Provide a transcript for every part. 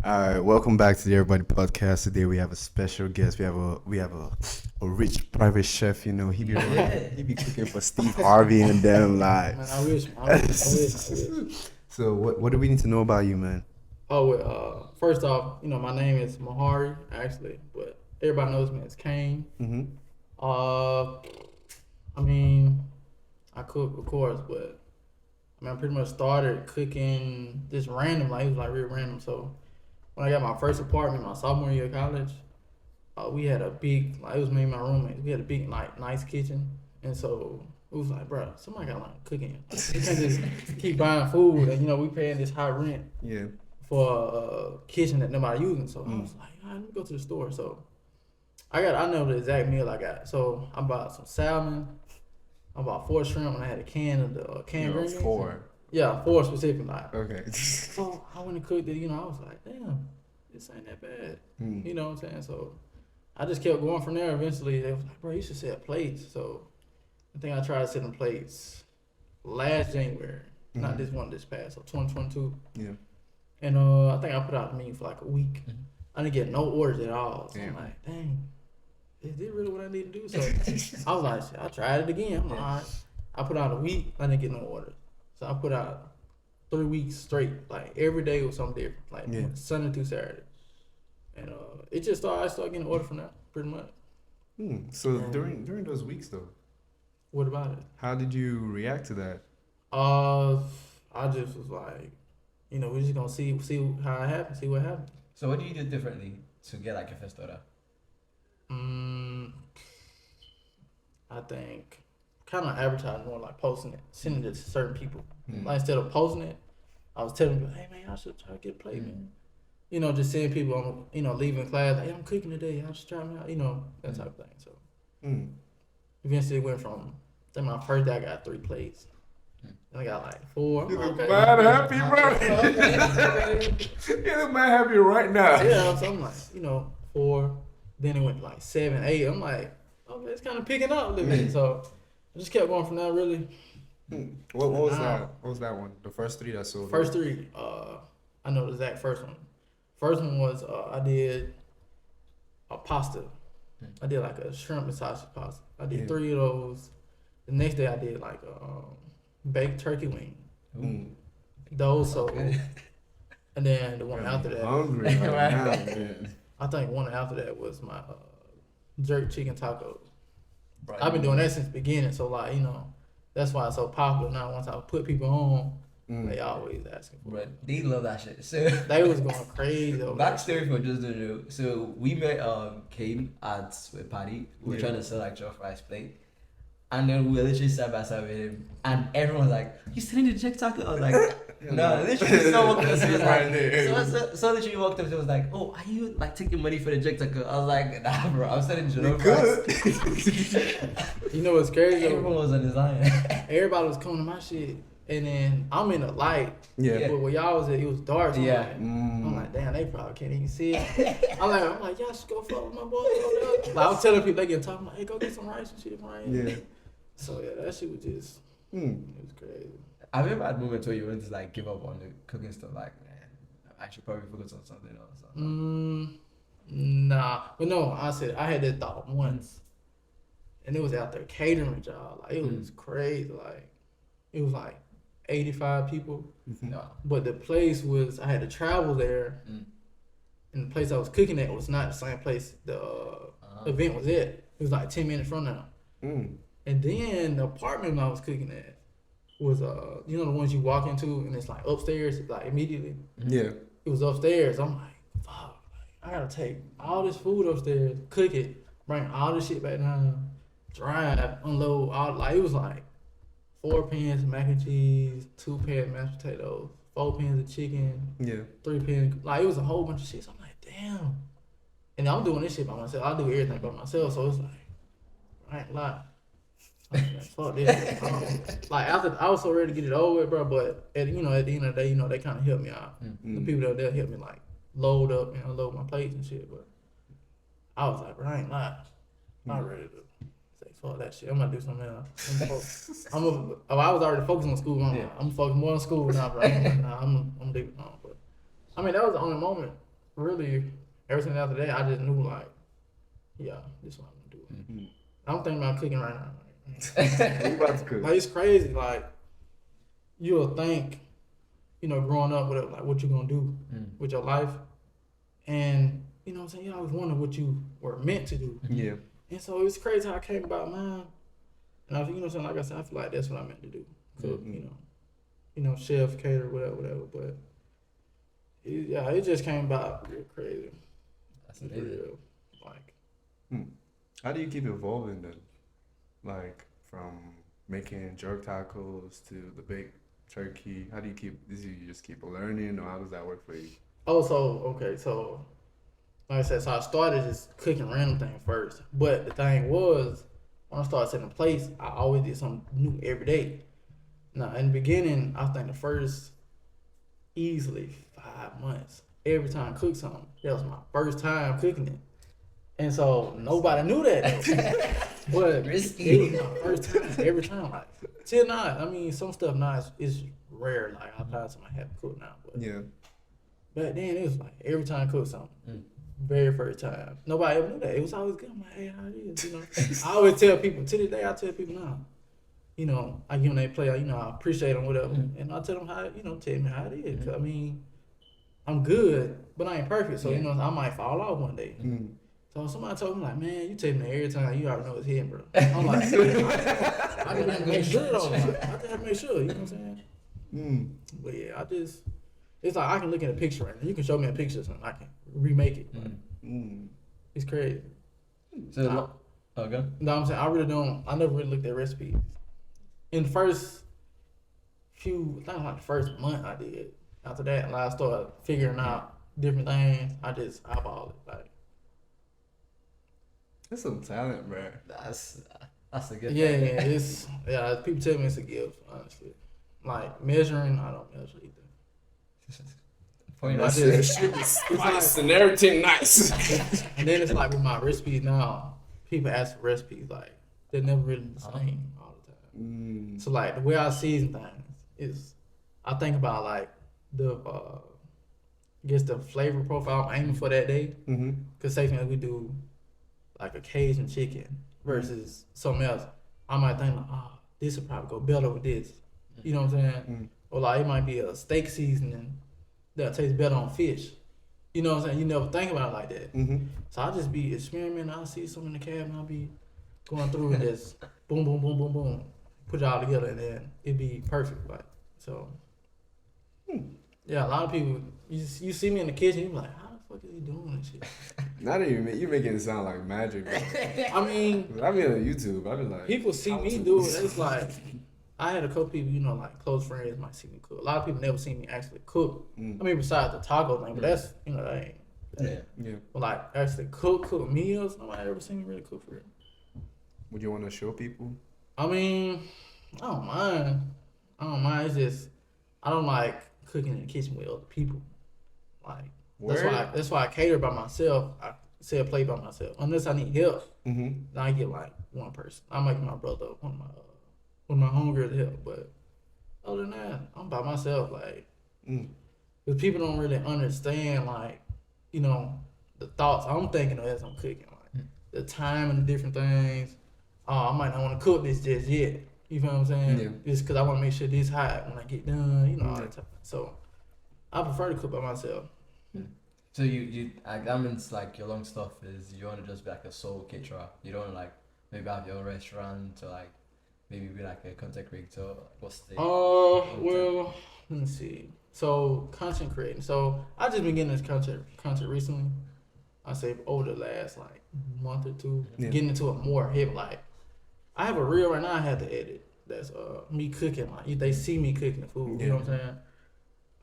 All right, welcome back to the Everybody Podcast. Today we have a special guest. We have a rich private chef. You know, he be cooking for Steve Harvey and them like. Man, I wish. I wish. So what do we need to know about you, man? Oh, well, first off, my name is Mahari, actually, but everybody knows me as Kane. Mm-hmm. I mean, I cook, of course, but I pretty much started cooking just random, like it was like real random. So when I got my first apartment, my sophomore year of college, we had a big, like it was me and my roommate. We had a big, like nice kitchen, and so it was like, bro, somebody got like cooking. Like, you can't just keep buying food, and we paying this high rent. Yeah. For a kitchen that nobody using. So I was like, all right, let me go to the store. So I know the exact meal I got. So I bought some salmon. I bought 4 shrimp, and I had a can of the canned green beans. 4. Yeah, 4 specifically. Like. Okay. So I went and cooked it. I was like, damn, this ain't that bad. You know what I'm saying? So I just kept going from there. Eventually, they was like, bro, you should set plates. So I think I tried setting plates last January. Not this past, so 2022. Yeah. And I think I put out the menu for like a week. I didn't get no orders at all. So I'm like, dang, is this really what I need to do? So I was like, shit, I tried it again. I'm like, all right. I put out a week, I didn't get no orders. So I put out 3 weeks straight. Like every day was something different. Like Sunday through Saturday. And it just started, I started getting orders from that, pretty much. So during those weeks though, what about it? how did you react to that? I just was like, we're just gonna see how it happens, see what happens. So what do you do differently to get like your first order? I think kind of advertising more, like posting it, sending it to certain people. Like instead of posting it, I was telling people, hey man, I should try to get a plate, man. Just seeing people on, leaving class, like, hey, I'm cooking today, I'll just try me out, that type of thing. So eventually it went from, I think my first day I got 3 plates. And I got like 4. You look mad happy, bro. You look mad happy right now. Yeah, so I'm like, 4. Then it went like 7, 8. I'm like, okay, it's kind of picking up a little bit. So I just kept going from there, really. What was that? What was that one? The first 3 that sold? First 3, I know the exact first one. First one was I did a pasta. I did like a shrimp and sausage pasta. I did 3 of those. The next day I did like baked turkey wing. Those sold. And then the one after that. Hungry right now, man. I think one after that was my jerk chicken tacos. Right. I've been doing that since the beginning, so like that's why it's so popular now. Once I put people on, they always asking for it. Right. They love that shit. So They was going crazy. backstory for just the joke. So we met Kane at a party. We were trying to sell like jollof rice plate. And then we literally sat by side with him, and everyone was like, "You selling the chicken taco?" I was like, "No, literally." So walked up, so literally walked up. It was like, "Oh, are you like taking money for the chicken taco?" I was like, "Nah, bro, I'm selling jollof rice." You know what's crazy? Everyone was on his line. Everybody was coming to my shit, and then I'm in the light. Yeah. But where y'all was at, it was dark. So Yeah. I'm like, damn, they probably can't even see it. I'm like, y'all should go fuck with my boy. Like I'm telling people, they get talking, like, hey, go get some rice and shit, right? Yeah. So yeah, that shit was just, it was crazy. Have you ever had moments where you went to like give up on the cooking stuff? Like, man, I should probably focus on something else. Nah, but no, I had that thought once, and it was out there catering job. Like it was crazy. Like it was like 85 people, but the place was, I had to travel there, and the place I was cooking at was not the same place the event was at. It was like 10 minutes from now. And then the apartment I was cooking at was the ones you walk into and it's like upstairs, like immediately. Yeah. It was upstairs. I'm like, fuck, I gotta take all this food upstairs, cook it, bring all this shit back down, drive, unload all. Like it was like 4 pans of mac and cheese, 2 pans of mashed potatoes, 4 pans of chicken, 3 pans. Like it was a whole bunch of shit. So I'm like, damn. And I'm doing this shit by myself. I do everything by myself. So it's like, I ain't lying. Fuck this. Like after I was so ready to get it over with, bro. But at the end of the day, they kind of helped me out. The people that helped me like load up and unload my plates and shit. But I was like, bro, I ain't lying. I'm ready to say fuck that shit. I'm gonna do something else. I was already focused on school. I'm focused more on school now, bro. I'm leaving it on. But I mean, that was the only moment really, everything after that, I just knew like, yeah, this is what I'm gonna do. Mm. I'm thinking about cooking right now. You about to cook? Like it's crazy. Like you'll think, growing up, with like what you gonna do with your life, and you know what I'm saying. You always wonder what you were meant to do. Yeah. And so it's crazy how I came about mine. And I, what I'm saying, like I said, I feel like that's what I meant to do. Cook, chef, cater, whatever. But it just came about real crazy. That's It's amazing. real, like. How do you keep evolving then? Like from making jerk tacos to the baked turkey. How do you keep? Do you just keep learning, or how does that work for you? Oh, so like I said, so I started just cooking random things first. But the thing was, when I started setting place, I always did something new every day. Now in the beginning, I think the first easily 5 months, every time I cooked something, that was my first time cooking it. And so nobody knew that though. But Risky. it was my first time every time. Like till now, I mean some stuff now is rare. Like I find something I haven't cooked now. But Yeah. back then it was like every time I cooked something. Mm. Very first time. Nobody ever knew that. It was always good. I'm like, hey, how it is, I always tell people, to this day I tell people now, I give them their play, I appreciate them, whatever. And I tell them how, tell me how it is. 'Cause, I mean, I'm good, but I ain't perfect. So, I might fall off one day. Mm. So somebody told me like, man, you tell me that every time, you already know it's hidden, bro. I'm like, I just have to make sure though. Like, I just have to make sure, you know what I'm saying? Mm. But yeah, it's like I can look at a picture right now. You can show me a picture or something, I can remake it. Like, it's crazy. So, okay. No, I'm saying I never really looked at recipes. In the first I think like the first month I did. After that, like I started figuring out different things. I just eyeball it. Like, That's some talent, bro. That's a good yeah, thing. people tell me it's a gift, honestly. Like measuring, I don't measure either. Point I out. just- Spice and everything nice. And then it's like with my recipes now, people ask for recipes, like they're never really the same all the time. So like the way I season things is, I think about like I guess the flavor profile I'm aiming for that day. Mm-hmm. Cause say for instance, we do like a Cajun chicken versus something else. I might think like, this would probably go better with this. You know what I'm saying? Or like it might be a steak seasoning that tastes better on fish. You know what I'm saying? You never think about it like that. Mm-hmm. So I just be experimenting. I'll see something in the cabinet. I'll be going through and just boom, boom, boom, boom, boom, put it all together, and then it'd be perfect. Like so. Yeah, a lot of people. You see me in the kitchen, you be like, how the fuck is he doing this shit? Not even you making it sound like magic, bro. I mean, I be on YouTube. I be like, people see me do it. It's like I had a couple people, like close friends, might see me cook. A lot of people never see me actually cook. I mean, besides the taco thing, but that's that ain't. yeah. But like actually cook meals, nobody ever seen me really cook for real. Would you want to show people? I mean, I don't mind. It's just I don't like cooking in the kitchen with other people. Like that's why I cater by myself. I set a plate by myself. Unless I need help, then I get like one person. I might get my brother, one of my homegirls to help. But other than that, I'm by myself. Like, because people don't really understand like, the thoughts I'm thinking of as I'm cooking. Like the time and the different things. I might not want to cook this just yet. You feel what I'm saying? Yeah. Just because I want to make sure this hot when I get done. All that stuff. So I prefer to cook by myself. So that means like your long stuff is you want to just be like a sole caterer. You don't like maybe have your own restaurant or like maybe be like a content creator. What's the? Well, let me see. So content creating. So I just been getting this content recently. I say over the last like month or two, getting into it more heavy. Like I have a reel right now I had to edit. That's me cooking. Like they see me cooking the food. You know what I'm saying?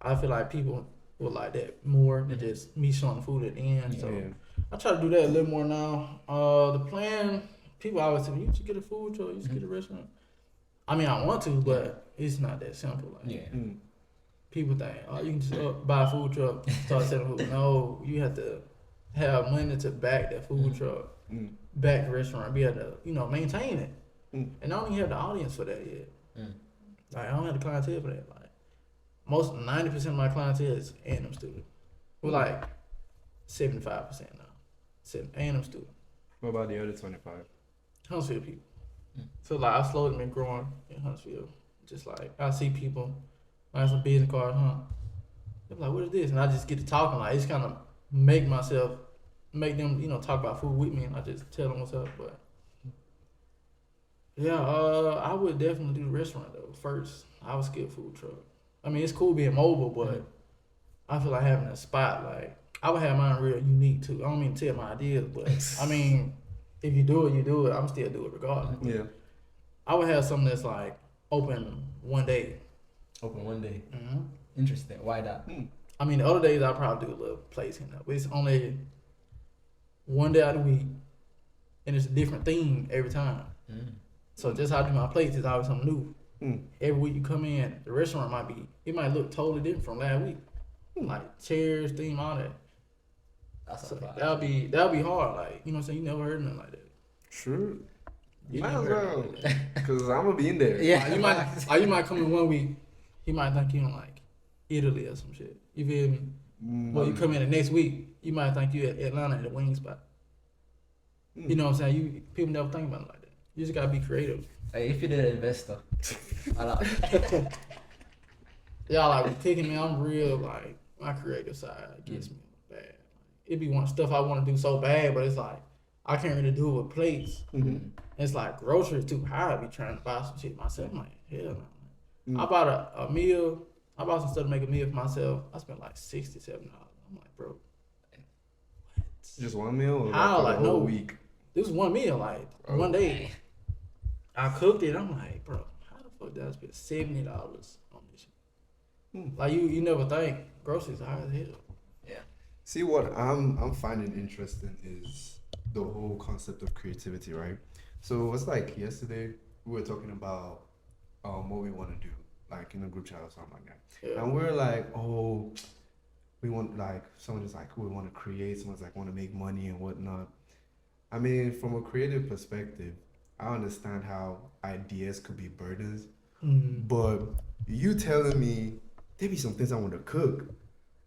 I feel like people would like that more than just me showing the food at the end. So I try to do that a little more now. The plan, people always tell me, you should get a food truck, you should get a restaurant. I mean, I want to, but it's not that simple. Like, people think, you can just buy a food truck, start selling food. No, you have to have money to back that food truck, back the restaurant, be able to, maintain it. And I don't even have the audience for that yet. Like, I don't have the clientele for that. Like, most 90% of my clientele is in them studios. We're like 75% now. A&M student. What about the other 25? Huntsville people. Mm. So like I slowly been growing in Huntsville. Just like I see people, like some business cards, huh? They're like, what is this? And I just get to talking. Like it's kind of make them, talk about food with me, and I just tell them what's up. But yeah, I would definitely do the restaurant though. First, I would skip food truck. I mean, it's cool being mobile, but I feel like having a spot, like I would have mine real unique too. I don't mean to tell my ideas, but I mean, if you do it, you do it. I'm still do it regardless. Yeah. I would have something that's like open one day. Open one day. Mm-hmm. Interesting. Why that? I mean, the other days I'll probably do a little place in there, but it's only one day out of the week, and it's a different theme every time. Mm. So just how I do my plates is always something new. Mm. Every week you come in, the restaurant might look totally different from last week. Like chairs, theme, all that. That's So a vibe. that'll be hard. Like, you know what I'm saying? You never heard nothing like that. True. You Might never as heard well. nothing like that. Because I'm going to be in there. Yeah. You might come in one week, he might think you in like Italy or some shit. You feel me? Well, you come in the next week, you might think you at Atlanta at a wing spot. You know what I'm saying? People never think about it like that. You just gotta be creative. Hey, if you're the investor, I like. Y'all like with cooking, man. I'm real like my creative side gets me bad. It be one stuff I want to do so bad, but it's like I can't really do it with plates. Mm-hmm. It's like groceries too high. I be trying to buy some shit myself. I'm like, hell no. Mm. I bought a meal. I bought some stuff to make a meal for myself. I spent like $67. I'm like, bro, what? Just one meal? Or How? for Like, the whole no. week? This was one meal, like one day. I cooked it. I'm like, bro, how the fuck did I spend $70 on this shit? Like you never think groceries are high as hell. Yeah. See, what I'm finding interesting is the whole concept of creativity, right? So it's like yesterday we were talking about what we want to do, like in a group chat or something like that. Yeah. And we're like, oh, we want, like, someone is like, we want to create, someone's like, want to make money and whatnot. I mean, from a creative perspective, I understand how ideas could be burdens, but you telling me there be some things I want to cook,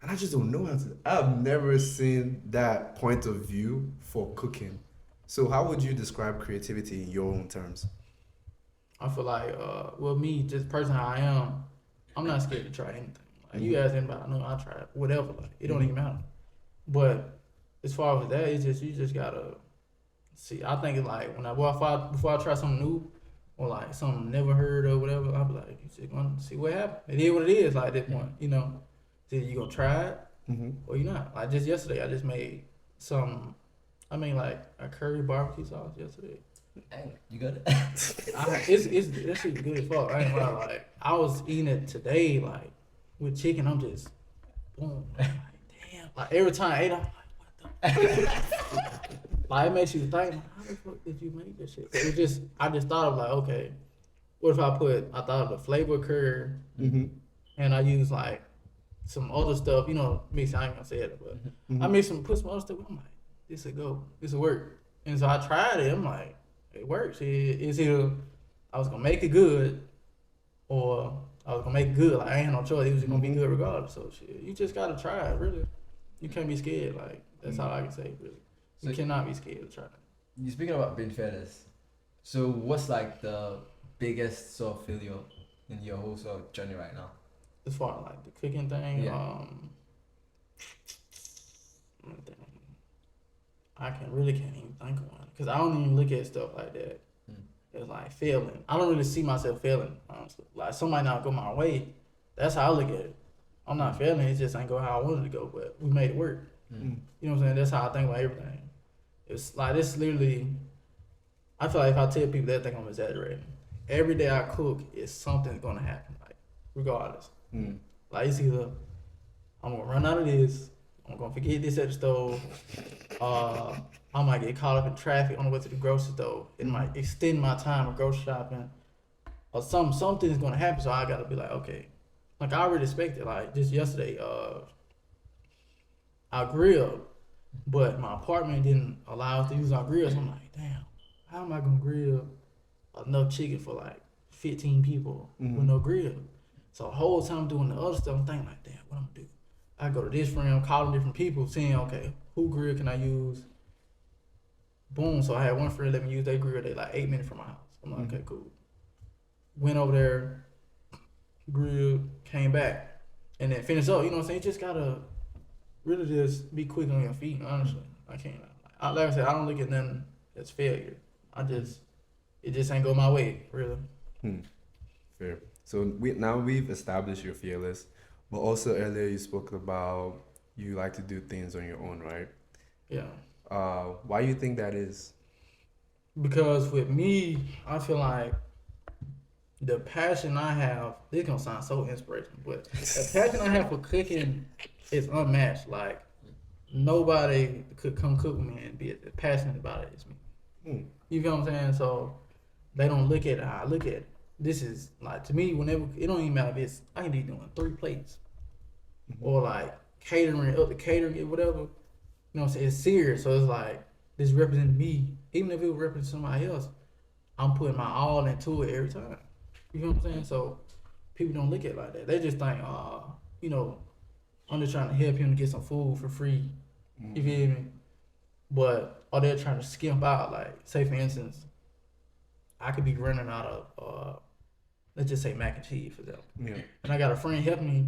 and I just don't know how to. I've never seen that point of view for cooking. So how would you describe creativity in your own terms? I feel like, me, just person how I am, I'm not scared to try anything. Like you ask anybody, I know I try whatever. Like it don't even matter. But as far as that, it's just you just gotta see. I think it's like before I try something new or like something never heard of, whatever. I'll be like, you just gonna see what happens. It is what it is. Like at this point, you know, either you gonna try it or you not. Like just yesterday, I just made some. I made like a curry barbecue sauce yesterday. Dang, you got it? It's that shit good as fuck. I ain't lie. Like I was eating it today, like with chicken. I'm just boom. Like, damn. Like every time I ate, I'm like, what the? Like it makes you think, like, how the fuck did you make this shit? It just I just thought of like, okay, what if I thought of the flavor curry, and I use like some other stuff, mix. I ain't gonna say it, but I put some other stuff. I'm like, this will go, this will work. And so I tried it. I'm like, it works. It's either I was gonna make it good, or I was gonna make it good. Like I ain't had no choice. It was gonna be good regardless. So shit, you just gotta try it. Really, you can't be scared. Like that's all I can say. Really, you cannot be scared to try it. You speaking about being fearless. So what's like the biggest sort of failure in your whole sort of journey right now? As far as like the cooking thing, Yeah. I can't even think of one because I don't even look at stuff like that. It's like failing. I don't really see myself failing, honestly. Like somebody not go my way, that's how I look at it. I'm not failing. It just ain't go how I wanted to go, but we made it work. You know what I'm saying? That's how I think about everything. It's like this literally. I feel like if I tell people that, they think I'm exaggerating. Every day I cook, is something's gonna happen, like regardless. Like it's either I'm gonna run out of this, I'm gonna forget this at the stove, I might get caught up in traffic on the way to the grocery store. It might extend my time of grocery shopping, or something's gonna happen. So I gotta be like, okay, like I already expected. Like just yesterday, I grilled, but my apartment didn't allow us to use our grill. So I'm like, damn, how am I gonna grill enough chicken for like 15 people with no grill? So the whole time I'm doing the other stuff, I'm thinking like, damn, what I'm gonna do? I go to this friend, calling different people, seeing okay, who grill can I use? Boom. So I had one friend let me use their grill. They like 8 minutes from my house. I'm like, okay, cool. Went over there, grilled, came back, and then finished up. You know what I'm saying? You just gotta really just be quick on your feet. Honestly, I can't. Like I said, I don't look at nothing as failure. It just ain't go my way, really. Fair. So we've established you're fearless, but also earlier you spoke about you like to do things on your own, right? Yeah. Why do you think that is? Because with me, I feel like the passion I have, this gonna sound so inspirational, but the passion I have for cooking is unmatched. Like nobody could come cook with me and be as passionate about it as me. You feel what I'm saying? So they don't look at it how I look at it. This is like to me, whenever it don't even matter if it's I can be doing 3 plates or like catering up the catering whatever. You know what I'm saying? It's serious. So it's like this represents me. Even if it represents somebody else, I'm putting my all into it every time. You know what I'm saying? So people don't look at it like that. They just think, you know, I'm just trying to help him to get some food for free. You feel me? But or they're trying to skimp out. Like, say for instance, I could be running out of let's just say mac and cheese for example. Yeah. And I got a friend help me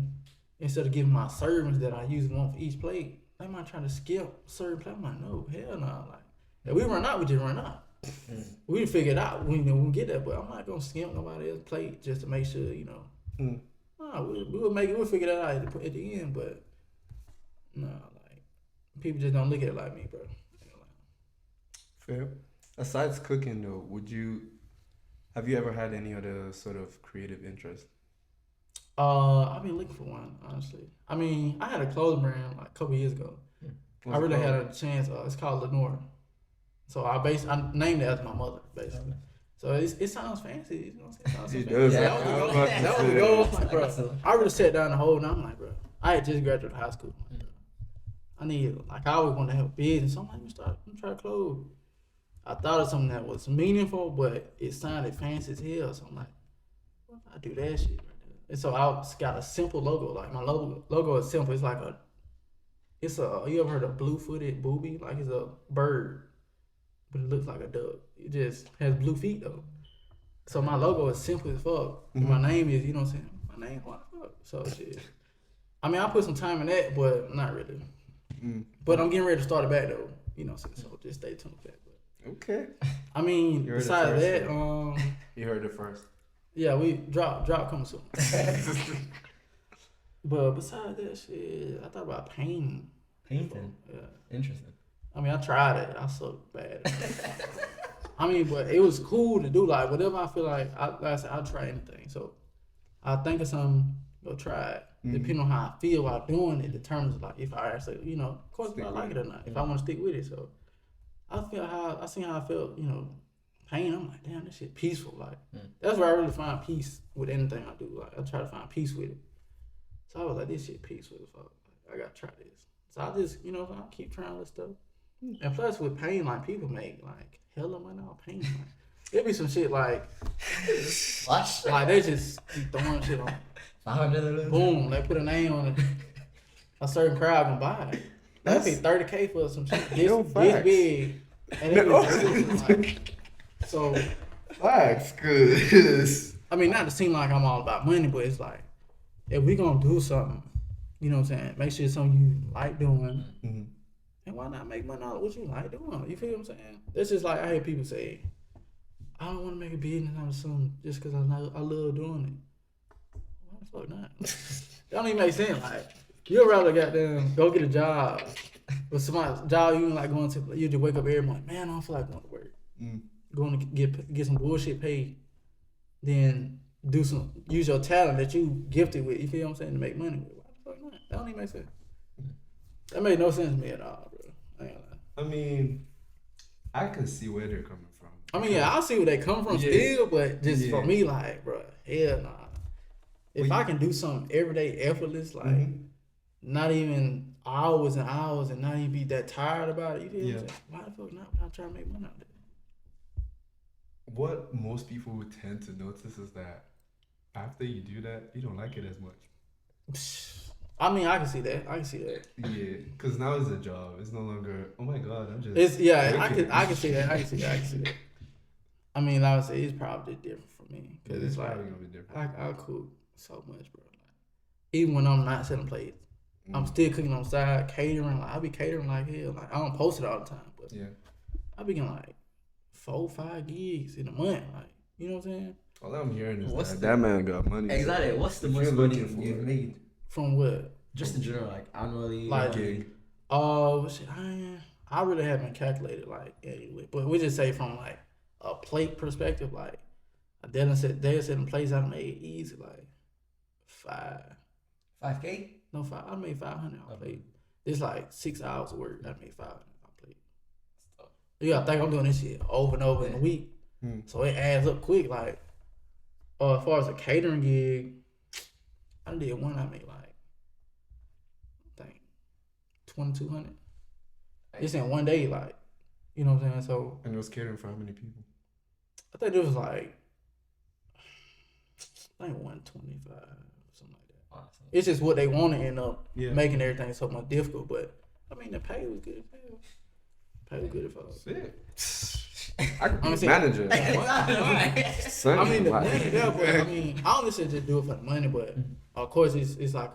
instead of giving my servings that I usually want for each plate. They might try to skip certain plate. I'm like, no, hell no. Like, if we run out, we just run out. We didn't figure it out when we get there, but I'm not gonna skimp nobody else's plate just to make sure, you know. Nah, we'll figure that out at the end, but no, like people just don't look at it like me, bro. Fair. Aside cooking though, have you ever had any other sort of creative interest? I've been looking for one, honestly. I mean, I had a clothing brand like a couple years ago. I really had a chance. It's called Lenore. So I named it after my mother, basically. So it sounds fancy. You know what I'm saying? It does. That was the goal. Like, bro, I really sat down the whole night. I'm like, bro, I had just graduated high school. I always wanted to have a business. So I'm like, let me try clothes. I thought of something that was meaningful, but it sounded fancy as hell. So I'm like, what if I do that shit right there? And so I got a simple logo. Like my logo is simple. It's like you ever heard of blue-footed booby? Like it's a bird, but it looks like a dove. It just has blue feet though. So my logo is simple as fuck. My name is, you know what I'm saying? My name, what the fuck? So shit. I mean, I put some time in that, but not really. But I'm getting ready to start it back though. You know what I'm saying? So just stay tuned for that. Okay. I mean, besides that, you heard it first. Yeah, we drop coming soon. But besides that shit, I thought about painting. Painting? Yeah. Interesting. I mean, I tried it. I sucked bad. I mean, but it was cool to do. Like, whatever I feel like, I'll try anything. So, I'll think of something, go try it. Depending on how I feel while doing it determines, like, if I actually, you know, of course, if I like it or not. If I want to stick with it. So, I seen how I felt, you know, pain. I'm like, damn, this shit peaceful. Like, that's where I really find peace with anything I do. Like, I try to find peace with it. So I was like, this shit peaceful as fuck. Like, I gotta try this. So I just, you know, I keep trying this stuff. And plus with paint, like people make like hella money off paint. Like, it be some shit like What? Like they just be throwing shit on. $500. Boom, they put a name on it. A certain crowd gonna buy it. That'd be $30K for some shit this big. And it was like, so Facts, cause I mean, not to seem like I'm all about money, but it's like if we gonna do something, you know what I'm saying? Make sure it's something you like doing. And why not make money out of what you like doing? You feel what I'm saying? That's just like I hear people say, I don't want to make a business out of something just because I love doing it. Why the fuck not? That don't even make sense. Like, you'd rather goddamn go get a job with somebody's job you like going to. You just wake up every morning, man, I don't feel like going to work. Going to get some bullshit paid, then use your talent that you gifted with. You feel what I'm saying, to make money with. Why the fuck not? That don't even make sense. That made no sense to me at all, bro. I mean, I can see where they're coming from. I mean, yeah, I see where they come from still, but just for me, like, bro, hell nah. If I can do something every day, effortless, like, not even hours and hours, and not even be that tired about it, you feel what I'm saying? Why the fuck not? I'm trying to make money out of it. What most people would tend to notice is that after you do that, you don't like it as much. I mean, I can see that. I can see that. Yeah, because now it's a job. It's no longer. Oh my God, I'm just. It's I cooking. can see that. I can see that. I mean, like I say, it's probably different for me because it's like probably gonna be different. I cook so much, bro. Like, even when I'm not selling plates, I'm Mm. still cooking on the side, catering. Like I be catering like hell. Like I don't post it all the time, but Yeah. I be getting like 4-5 gigs in a month. Like you know what I'm saying? All I'm hearing is What's that man got money. Exactly. What's the If most you're money looking for you've it. made? From what? Just in general, like annually. Like, monthly? Shit, I really haven't calculated like anyway, but we just say from like a plate perspective, like they're setting plates I made easy like 5K. I made 500 on plate. It's like 6 hours of work. I made 500 on plate. You gotta think I'm doing this shit over and over in a week, so it adds up quick. Like, as far as a catering gig, I did one I made like I think 2,200. It's in one day, like, you know what I'm saying? So And it was catering for how many people? I think it was like, I think 125, something like that. Awesome. It's just what they want to end up Yeah. making everything so much difficult. But I mean, the pay was good. Pay was good as fuck. Shit. I could be I'm a saying- manager. Son, I mean, the like- money there, but I mean, I don't necessarily just do it for the money, but of course, it's like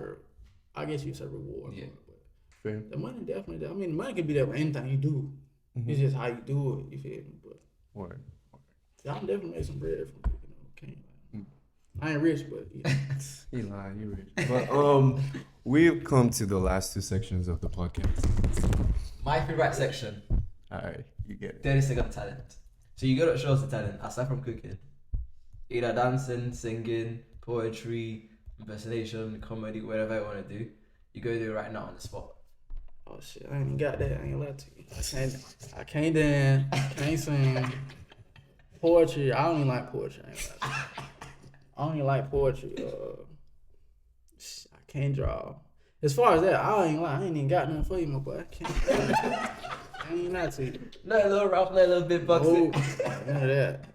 I guess it's a reward. Yeah. But Fair. the money definitely there. I mean, the money can be there with anything you do. It's just how you do it, you feel me? But Word. yeah, I'm definitely made some bread from it, I ain't rich, but yeah. He lying, you rich. But we've come to the last two sections of the podcast. My favorite section. Alright, you get it. 30-second talent. So you go to shows the talent aside from cooking. Either dancing, singing, poetry, impersonation, comedy, whatever you want to do. You go do it right now on the spot. Oh shit, I ain't even got that. I ain't gonna lie to you. I can't dance, can't sing. Poetry, I don't even like poetry. I ain't gonna lie to you. I don't even like poetry. I can't draw. As far as that, I ain't even got nothing for you, my boy. I can't. I ain't not to you. No, a little Ralph, no, a little bit boxing. None of that.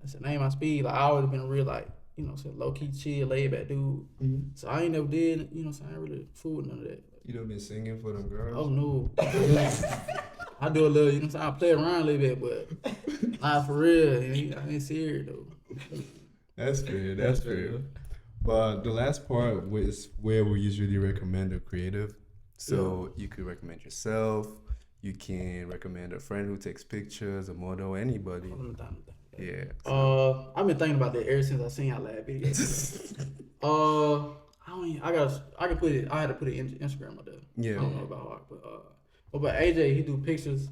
That's the name I speed. Like I always been a real like, you know, low key chill, laid back dude. So I ain't never did, you know, I ain't really fool with none of that. You done been singing for them girls? Oh no. I do a little, you know, I play around a little bit, but not for real. I ain't serious though. That's fair. That's fair. But the last part was where we usually recommend a creative. So you could recommend yourself. You can recommend a friend who takes pictures, a model, anybody. Yeah. I've been thinking about that ever since I seen y'all last video. I can put it. I had to put it in Instagram or that. Yeah. I don't know about Hawk, but AJ he do pictures.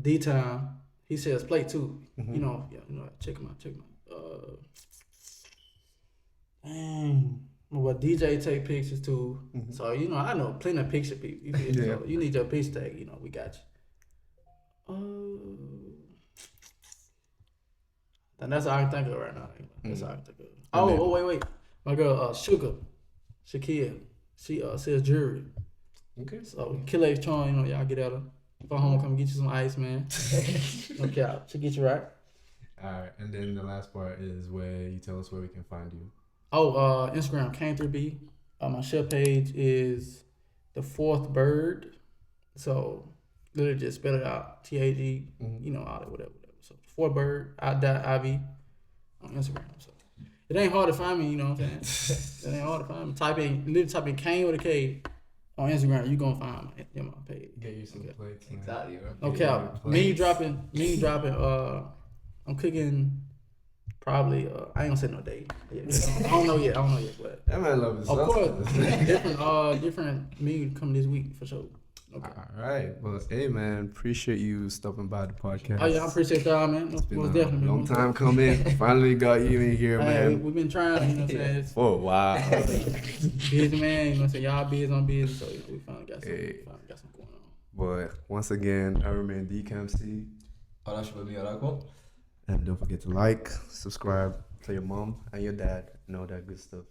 D-Time he sells plate too. You know, check him out. Dang. But DJ take pictures too. So you know, I know plenty of picture people. You feel me? So you need your picture tag. You know, we got you. And that's all I can think of right now. That's all I can think of. Oh, wait. My girl, Shakia, she sells jewelry. Okay. So Killer Charm, you know, y'all get at her. If I'm home, come get you some ice, man. No cap. She'll get you right. Alright, and then the last part is where you tell us where we can find you. Oh, Instagram Came3B. My chef page is The Fourth Bird. So literally just spell it out. TAG, you know, all that, whatever. So Fourth Bird, I.IV on Instagram. So it ain't hard to find me, you know what I'm saying? It ain't hard to find me. Literally type in Kane with a K on Instagram, you gonna find my page. Get you some plates. Man. Exactly, bro. No cap. Menu dropping. I'm cooking probably. I ain't gonna say no date. I don't know yet. But That man love his of course, different menu coming this week for sure. Okay. All right. Well, hey man, appreciate you stopping by the podcast. Oh yeah, I appreciate y'all, man. It's been Most a definitely. long time coming. Finally got you in here, man. We've been trying, you know what I'm saying? Oh wow. Busy man, you know what I'm saying? Y'all busy, I'm busy, so you know, we finally got something going on. But once again, I remain DCamC. Oh, that's what me, Orako. And don't forget to like, subscribe, tell your mom and your dad, and all that good stuff.